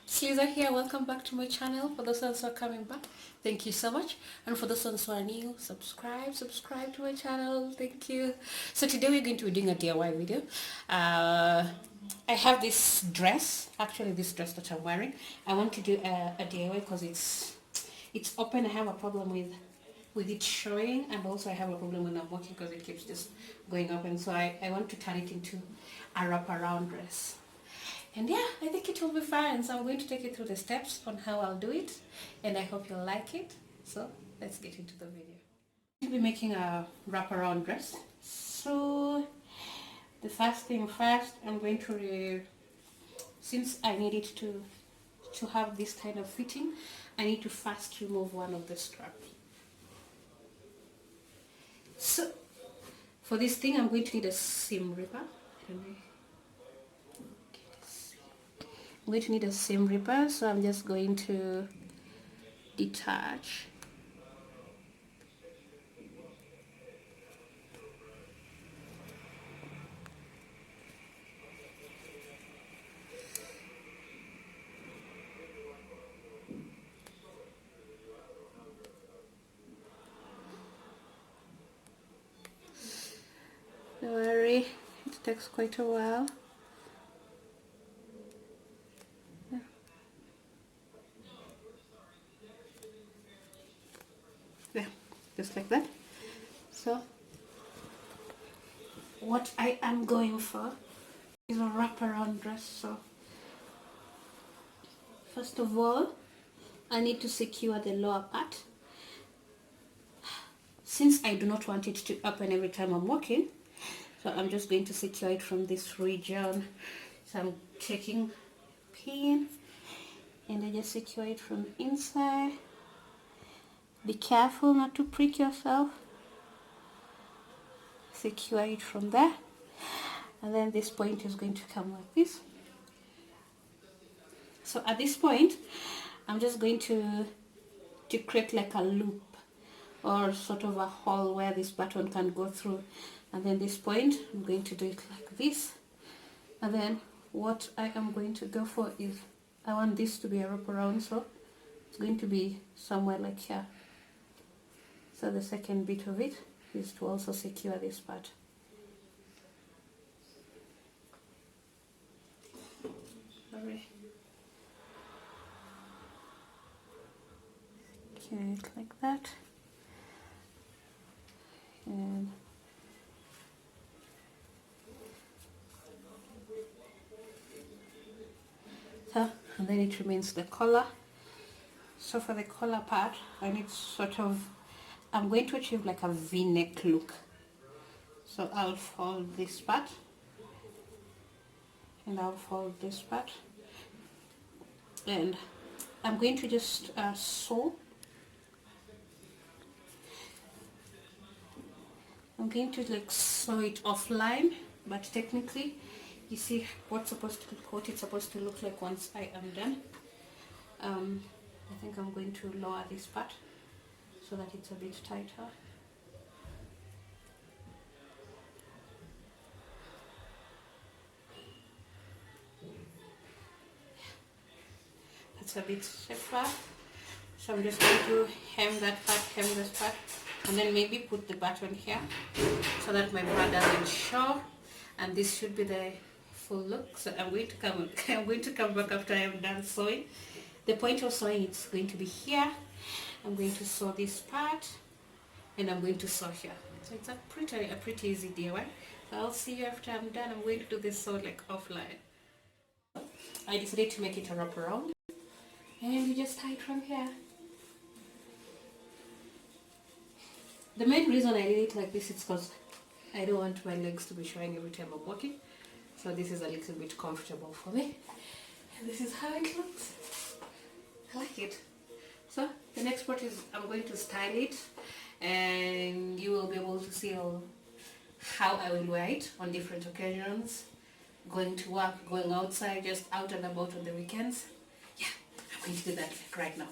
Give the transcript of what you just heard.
Caesar here, welcome back to my channel. For those ones who are coming back, thank you so much, and for those ones who are new, subscribe to my channel. Thank you. So today we're going to be doing a DIY video. I have this dress, actually this dress that I'm wearing. I want to do a DIY because it's open. I have a problem with it showing, and also I have a problem when I'm walking because it keeps just going open. So I want to turn it into a wraparound dress. And yeah, I think it will be fine. So I'm going to take you through the steps on how I'll do it, and I hope you'll like it. So let's get into the video. I'll be making a wraparound dress. So the first thing first, I'm going to, since I need it to have this kind of fitting, I need to first remove one of the straps. So for this thing, I'm going to need a seam ripper. I'm going to need a seam ripper, so I'm just going to detach don't worry, it takes quite a while. Yeah, just like that. So what I am going for is a wraparound dress. So first of all, I need to secure the lower part. Since I do not want it to open every time I'm walking, so I'm just going to secure it from this region. So I'm taking pin and I just secure it from inside. Be careful not to prick yourself. Secure it from there, and then this point is going to come like this. So at this point, I'm just going to create like a loop or sort of a hole where this button can go through, and then this point I'm going to do it like this. And then what I am going to go for is I want this to be a wraparound, so it's going to be somewhere like here. So the second bit of it is to also secure this part. Sorry. Okay, like that. And so, and then it remains the collar. So for the collar part, I need sort of, I'm going to achieve like a V-neck look. So I'll fold this part, and I'll fold this part, and I'm going to just sew. I'm going to like sew it offline, but technically, you see what it's supposed to look like once I am done. I think I'm going to lower this part so that it's a bit tighter. That's a bit safer. So I'm just going to hem that part, hem this part, and then maybe put the button here so that my bra doesn't show. And this should be the full look. So I'm going to come back after I am done sewing. The point of sewing is going to be here. I'm going to sew this part, and I'm going to sew here. So it's a pretty easy DIY. So I'll see you after I'm done. I'm going to do this sew like offline. I decided to make it a wraparound, and you just tie it from here. The main reason I did it like this is because I don't want my legs to be showing every time I'm walking. So this is a little bit comfortable for me. And this is how it looks. I like it. So the next part is I'm going to style it, and you will be able to see how I will wear it on different occasions, going to work, going outside, just out and about on the weekends. Yeah, I'm going to do that right now.